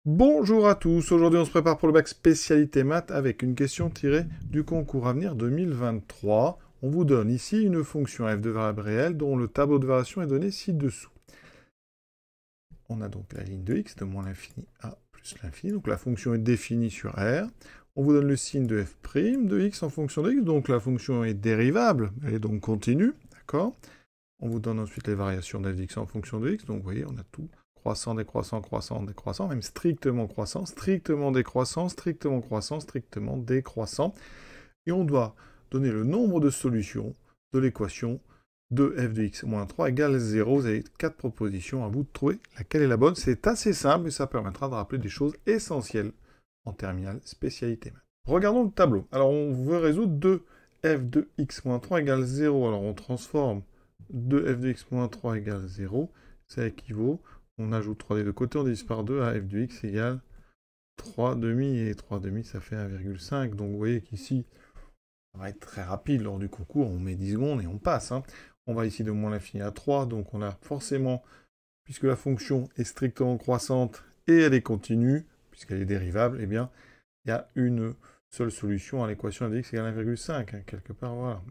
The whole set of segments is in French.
Bonjour à tous, aujourd'hui on se prépare pour le bac spécialité maths avec une question tirée du concours Avenir 2023. On vous donne ici une fonction f de variable réelle dont le tableau de variation est donné ci-dessous. On a donc la ligne de x de moins l'infini à plus l'infini, donc la fonction est définie sur R. On vous donne le signe de f' de x en fonction de x, donc la fonction est dérivable, elle est donc continue, d'accord? On vous donne ensuite les variations de f de x en fonction de x, donc vous voyez, on a tout. Croissant, décroissant, croissant, décroissant, même strictement croissant, strictement décroissant, strictement croissant, strictement décroissant. Et on doit donner le nombre de solutions de l'équation de f de x moins 3 égale 0. Vous avez 4 propositions, à vous de trouver laquelle est la bonne. C'est assez simple et ça permettra de rappeler des choses essentielles en terminale spécialité maths. Regardons le tableau. Alors on veut résoudre 2f de x moins 3 égale 0. Alors on transforme 2f de x moins 3 égale 0. Ça équivaut... On ajoute 3 des deux côtés, on divise par 2 à f de x égale 3 demi, et 3 demi ça fait 1,5. Donc vous voyez qu'ici, ça va être très rapide lors du concours, on met 10 secondes et on passe. On va ici de moins l'infini à 3, donc on a forcément, puisque la fonction est strictement croissante et elle est continue, puisqu'elle est dérivable, eh bien, il y a une seule solution à l'équation f de x égale 1,5, quelque part, voilà.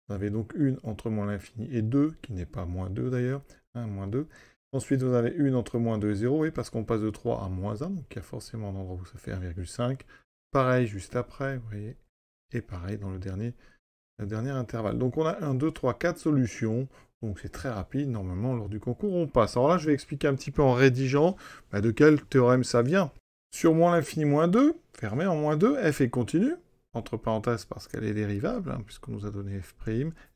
Vous avez donc une entre moins l'infini et 2, qui n'est pas moins 2 d'ailleurs, moins 2. Ensuite, vous avez une entre moins 2 et 0, oui, parce qu'on passe de 3 à moins 1, donc il y a forcément un endroit où ça fait 1,5. Pareil juste après, vous voyez, et pareil dans le dernier intervalle. Donc on a 1, 2, 3, 4 solutions, donc c'est très rapide, normalement, lors du concours, on passe. Alors là, je vais expliquer un petit peu en rédigeant de quel théorème ça vient. Sur moins l'infini moins 2, fermé en moins 2, f est continue, entre parenthèses parce qu'elle est dérivable, puisqu'on nous a donné f',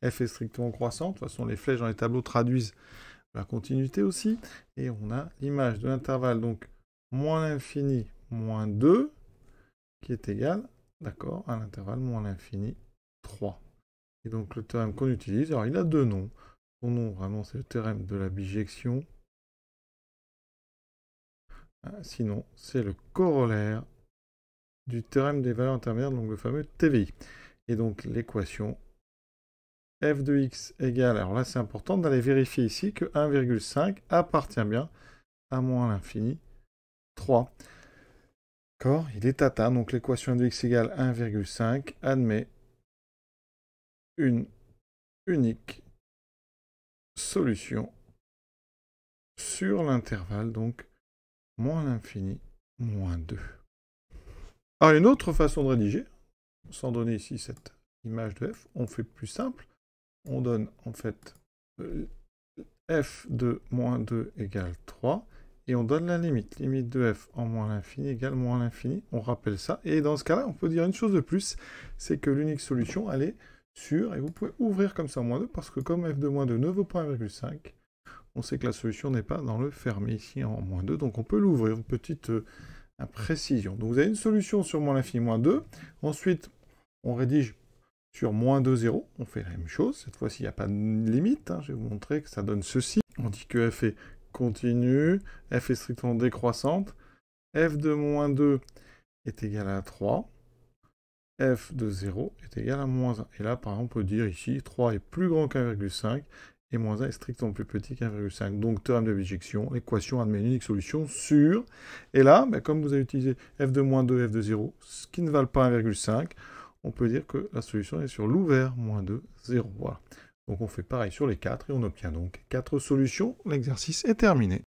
f est strictement croissante, de toute façon les flèches dans les tableaux traduisent la continuité aussi, et on a l'image de l'intervalle, donc moins l'infini, moins 2, qui est égal, d'accord, à l'intervalle moins l'infini, 3. Et donc le théorème qu'on utilise, alors il a deux noms. Son nom, vraiment, c'est le théorème de la bijection. Sinon, c'est le corollaire du théorème des valeurs intermédiaires, donc le fameux TVI. Et donc l'équation f de x égale, alors là c'est important d'aller vérifier ici que 1,5 appartient bien à moins l'infini 3. D'accord, il est atteint, donc l'équation f de x égale 1,5 admet une unique solution sur l'intervalle, donc moins l'infini moins 2. Alors une autre façon de rédiger, sans donner ici cette image de f, on fait plus simple. On donne en fait f de moins 2 égale 3, et on donne la limite. Limite de f en moins l'infini égale moins l'infini. On rappelle ça, et dans ce cas-là, on peut dire une chose de plus, c'est que l'unique solution, elle est sur, et vous pouvez ouvrir comme ça moins 2, parce que comme f de moins 2 ne vaut pas 1,5, on sait que la solution n'est pas dans le fermé ici en moins 2, donc on peut l'ouvrir, une petite précision. Donc vous avez une solution sur moins l'infini moins 2, ensuite on rédige sur moins 2, 0, on fait la même chose. Cette fois-ci, il n'y a pas de limite. Je vais vous montrer que ça donne ceci. On dit que f est continue, f est strictement décroissante, f de moins 2 est égal à 3, f de 0 est égal à moins 1. Et là, par exemple, on peut dire ici, 3 est plus grand qu'1,5, et moins 1 est strictement plus petit qu'1,5. Donc, théorème de bijection, l'équation admet une unique solution sur... Et là, comme vous avez utilisé f de moins 2 et f de 0, ce qui ne valent pas 1,5, on peut dire que la solution est sur l'ouvert, moins 2, 0. Voilà. Donc on fait pareil sur les 4 et on obtient donc 4 solutions. L'exercice est terminé.